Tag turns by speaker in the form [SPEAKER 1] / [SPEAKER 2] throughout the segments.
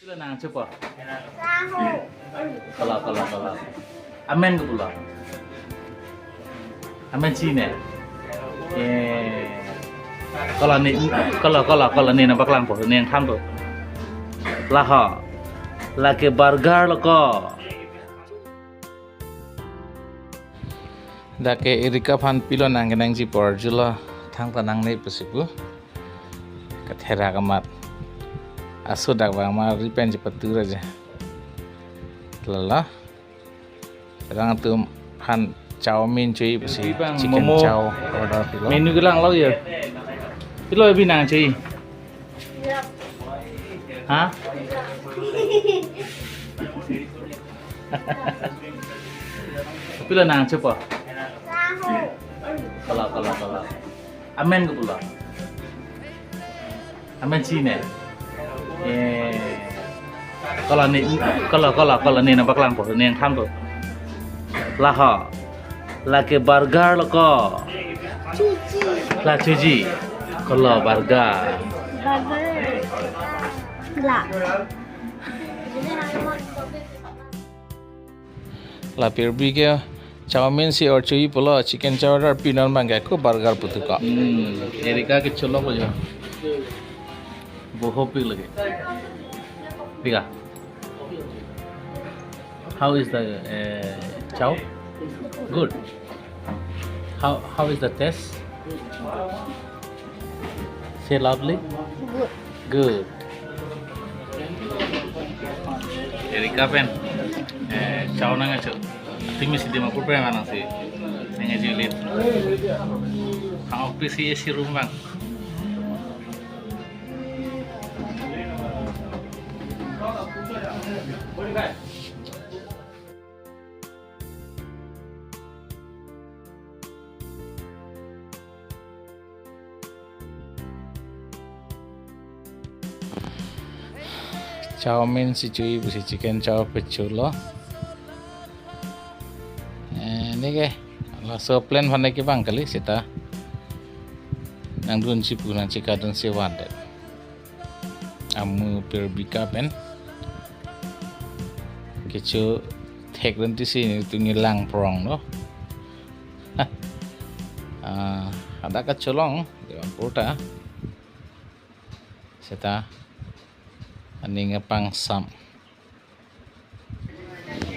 [SPEAKER 1] Pila nang cepo.
[SPEAKER 2] Tahu.
[SPEAKER 1] Kalau. Amen ke pula. Amen Cina. Kalau ni nampak lampu ni yang tham tu. Lah ha. Lagi burger lo ko. Dake Erika fan pilo nang kenang ji porjula thang tanang nei pasipu. Kathera kamat. Asu dak bang ma ripen je patu aja. Lala. Rang tu han chow mein cuy pasi chicken chow order pilo. Menu gelang lo ya. Pilo lebih nang cuy. Hah? Pila nang cepo.
[SPEAKER 2] Tahu.
[SPEAKER 1] Kalau. Amen ke pula. Amen Cina. Kalau ni nampak lampu ni yang tham tu. Lah ha. Lagi burger lo ko.
[SPEAKER 2] Cuci.
[SPEAKER 1] Lah cuci. Kalau burger.
[SPEAKER 2] Burger. Lah.
[SPEAKER 1] La pirbi ke chowmin si और चुई पोलो चिकन चावडर पिनल मांगे को बर्गर पुतुका एरिका के चलो बोलो बहुत पिग लगे पिगा how is the chow good how is the taste say loudly good Erika pen chow nang acho timi si dima pur prema nang si nang julit ang opisi si room bang chow mein si cuy si chicken chow pechulo ini ke lah so plan mana ke bang kali sita nang dun si punan cika dan si wadat amu perbika pen kecu tek dan ti sini tu ngilang prong no ada kecolong di Purta sita ani ngepang sam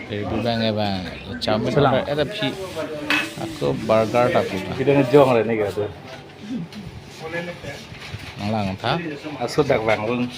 [SPEAKER 1] Pergi bang bang, campur ada pi, aku burger tak pun. Kita ngejong lah ni gitu. Malang tha, asu dak bang lun.